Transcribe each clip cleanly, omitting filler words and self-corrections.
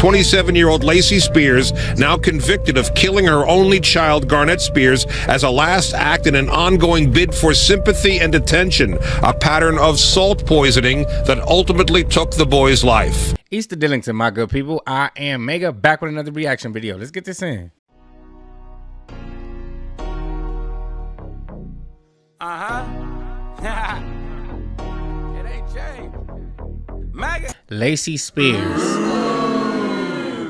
27-year-old Lacy Spears, now convicted of killing her only child, Garnett Spears, as a last act in an ongoing bid for sympathy and attention, a pattern of salt poisoning that ultimately took the boy's life. Easter Dillington, my good people. I am Mega, back with another reaction video. Let's get this in. It ain't changed. Mega. Lacy Spears.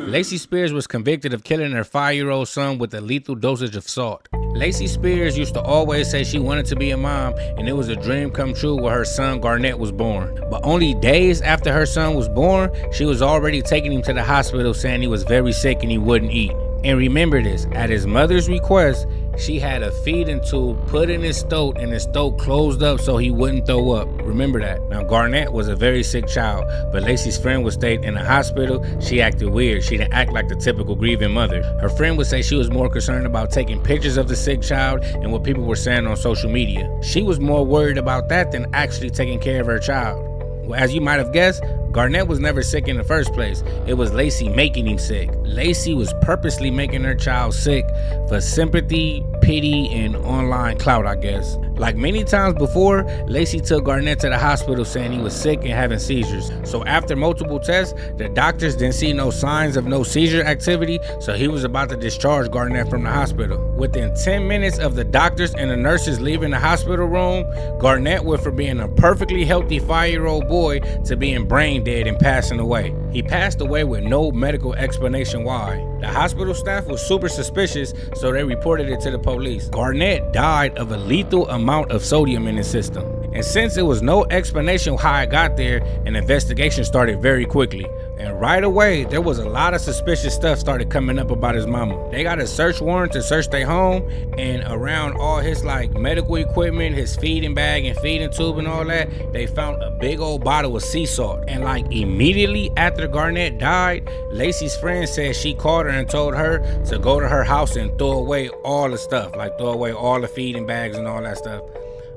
Lacy Spears was convicted of killing her 5-year-old son with a lethal dosage of salt. Lacy Spears used to always say she wanted to be a mom and it was a dream come true when her son Garnett was born. But only days after her son was born, she was already taking him to the hospital saying he was very sick and he wouldn't eat. And remember this, at his mother's request, she had a feeding tube put in his throat and his throat closed up so he wouldn't throw up. Remember that. Now Garnett was a very sick child, but Lacy's friend would stay in the hospital. She acted weird. She didn't act like the typical grieving mother. Her friend would say she was more concerned about taking pictures of the sick child and what people were saying on social media. She was more worried about that than actually taking care of her child. Well, as you might have guessed, Garnett was never sick in the first place. It was Lacy making him sick. Lacy was purposely making her child sick for sympathy, pity, and online clout, I guess. Like many times before, Lacy took Garnett to the hospital saying he was sick and having seizures. So after multiple tests, the doctors didn't see no signs of no seizure activity, so he was about to discharge Garnett from the hospital. Within 10 minutes of the doctors and the nurses leaving the hospital room, Garnett went from being a perfectly healthy 5-year-old boy to being brain dead and passing away. He passed away with no medical explanation why. The hospital staff was super suspicious, so they reported it to the police. Garnett died of a lethal amount of sodium in his system. And since there was no explanation how it got there, an investigation started very quickly. And right away, there was a lot of suspicious stuff started coming up about his mama. They got a search warrant to search their home, and around all his medical equipment, his feeding bag and feeding tube and all that, they found a big old bottle of sea salt. And immediately after Garnett died, Lacy's friend said she called her and told her to go to her house and throw away all the stuff, throw away all the feeding bags and all that stuff.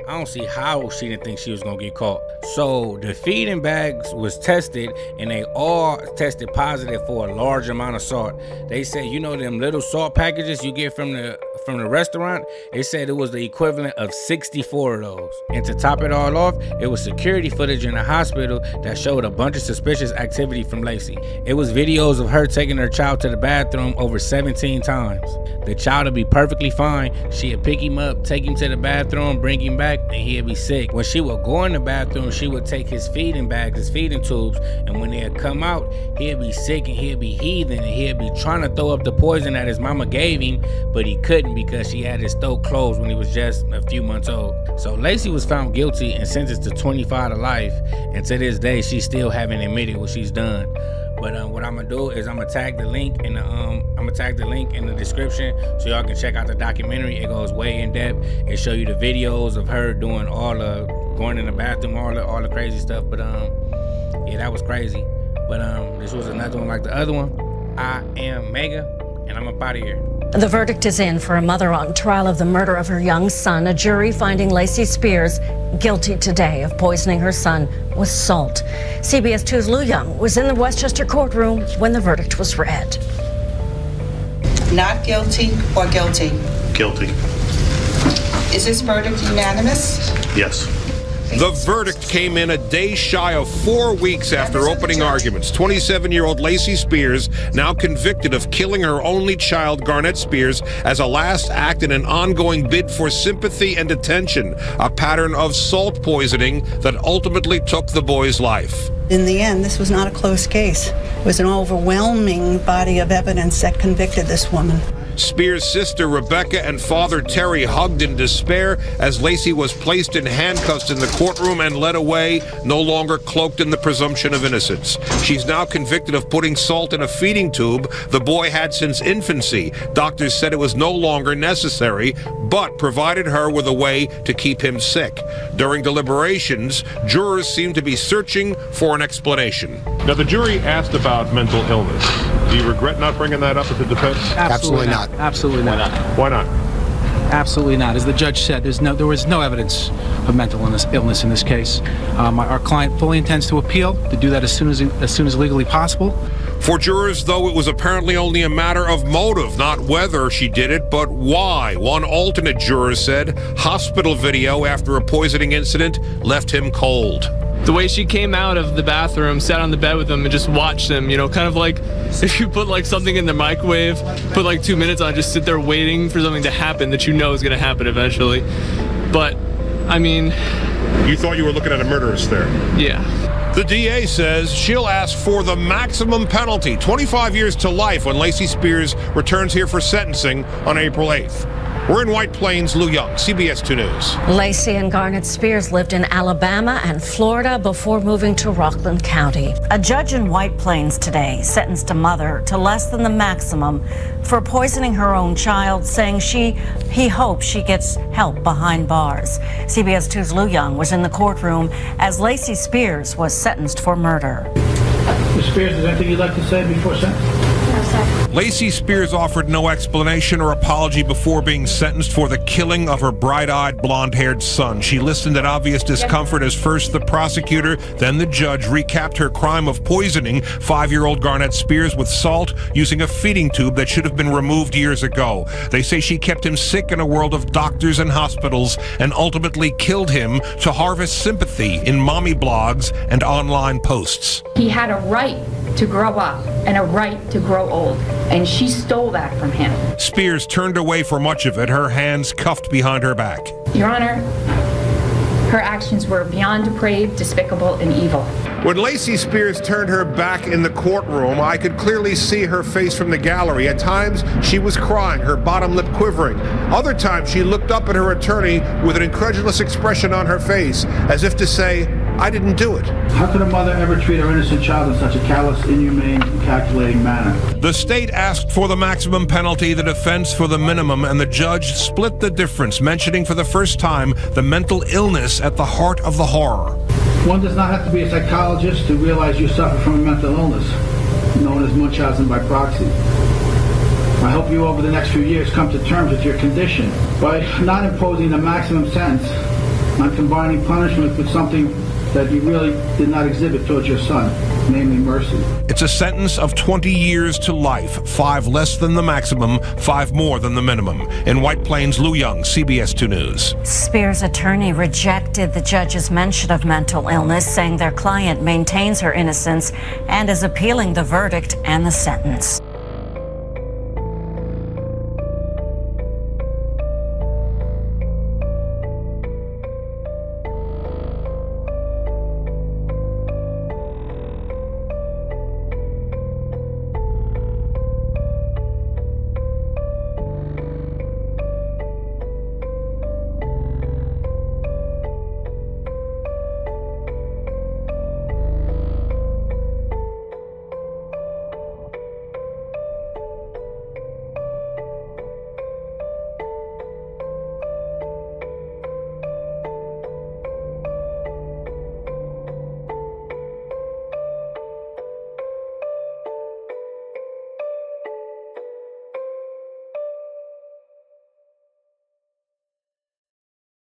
I don't see how she didn't think she was gonna get caught. So the feeding bags was tested and they all tested positive for a large amount of salt. They said, you know them little salt packages you get from the restaurant? They said it was the equivalent of 64 of those. And to top it all off, it was security footage in the hospital that showed a bunch of suspicious activity from Lacy. It was videos of her taking her child to the bathroom over 17 times. The child would be perfectly fine. She'd pick him up, take him to the bathroom, bring him back, and he'd be sick. When she would go in the bathroom, she would take his feeding bags, his feeding tubes, and when they'd come out, he'd be sick and he'd be heaving and he'd be trying to throw up the poison that his mama gave him, but he couldn't because she had his throat closed when he was just a few months old. So Lacy was found guilty and sentenced to 25 to life, and to this day, she still haven't admitted what she's done. But what I'm gonna do is I'm gonna tag the link in the description so y'all can check out the documentary. It goes way in depth. It show you the videos of her doing all the going in the bathroom, all the crazy stuff. But yeah, that was crazy. But this was another one like the other one. I am Mega, and I'm up out of here. The verdict is in for a mother on trial of the murder of her young son. A jury finding Lacy Spears guilty today of poisoning her son with salt. CBS 2's Lou Young was in the Westchester courtroom when the verdict was read. Not guilty or guilty? Guilty. Is this verdict unanimous? Yes. The verdict came in a day shy of 4 weeks after opening arguments. 27-year-old Lacy Spears, now convicted of killing her only child, Garnett Spears, as a last act in an ongoing bid for sympathy and attention, a pattern of salt poisoning that ultimately took the boy's life. In the end, this was not a close case. It was an overwhelming body of evidence that convicted this woman. Spears' sister Rebecca and father Terry hugged in despair as Lacy was placed in handcuffs in the courtroom and led away, no longer cloaked in the presumption of innocence. She's now convicted of putting salt in a feeding tube the boy had since infancy. Doctors said it was no longer necessary, but provided her with a way to keep him sick. During deliberations, jurors seemed to be searching for an explanation. Now, the jury asked about mental illness. Do you regret not bringing that up at the defense? Absolutely not. Absolutely not. Why not? Absolutely not. As the judge said, there was no evidence of mental illness in this case. Our client fully intends to appeal, to do that as soon as legally possible. For jurors, though, it was apparently only a matter of motive, not whether she did it, but why. One alternate juror said hospital video after a poisoning incident left him cold. The way she came out of the bathroom, sat on the bed with him, and just watched him, you know, kind of like if you put like something in the microwave, put like 2 minutes on, just sit there waiting for something to happen that you know is going to happen eventually. But, I mean... You thought you were looking at a murderess there? Yeah. The DA says she'll ask for the maximum penalty, 25 years to life, when Lacy Spears returns here for sentencing on April 8th. We're in White Plains. Lou Young, CBS 2 News. Lacy and Garnet Spears lived in Alabama and Florida before moving to Rockland County. A judge in White Plains today sentenced a mother to less than the maximum for poisoning her own child, saying he hopes she gets help behind bars. CBS 2's Lou Young was in the courtroom as Lacy Spears was sentenced for murder. Ms. Spears, is there anything you'd like to say before sentence? Lacy Spears offered no explanation or apology before being sentenced for the killing of her bright-eyed, blonde-haired son. She listened at obvious discomfort as first the prosecutor, then the judge recapped her crime of poisoning 5-year-old Garnet Spears with salt using a feeding tube that should have been removed years ago. They say she kept him sick in a world of doctors and hospitals and ultimately killed him to harvest sympathy in mommy blogs and online posts. He had a right to grow up and a right to grow old, and she stole that from him. Spears turned away for much of it, her hands cuffed behind her back. Your Honor, her actions were beyond depraved, despicable, and evil. When Lacy Spears turned her back in the courtroom, I could clearly see her face from the gallery. At times, she was crying, her bottom lip quivering. Other times, she looked up at her attorney with an incredulous expression on her face, as if to say, I didn't do it. How could a mother ever treat her innocent child in such a callous, inhumane, and calculating manner? The state asked for the maximum penalty, the defense for the minimum, and the judge split the difference, mentioning for the first time the mental illness at the heart of the horror. One does not have to be a psychologist to realize you suffer from a mental illness, known as Munchausen by proxy. I hope you over the next few years come to terms with your condition by not imposing the maximum sentence on combining punishment with something that you really did not exhibit towards your son, namely mercy. It's a sentence of 20 years to life, 5 less than the maximum, 5 more than the minimum. In White Plains, Lou Young, CBS 2 News. Spears' attorney rejected the judge's mention of mental illness, saying their client maintains her innocence and is appealing the verdict and the sentence.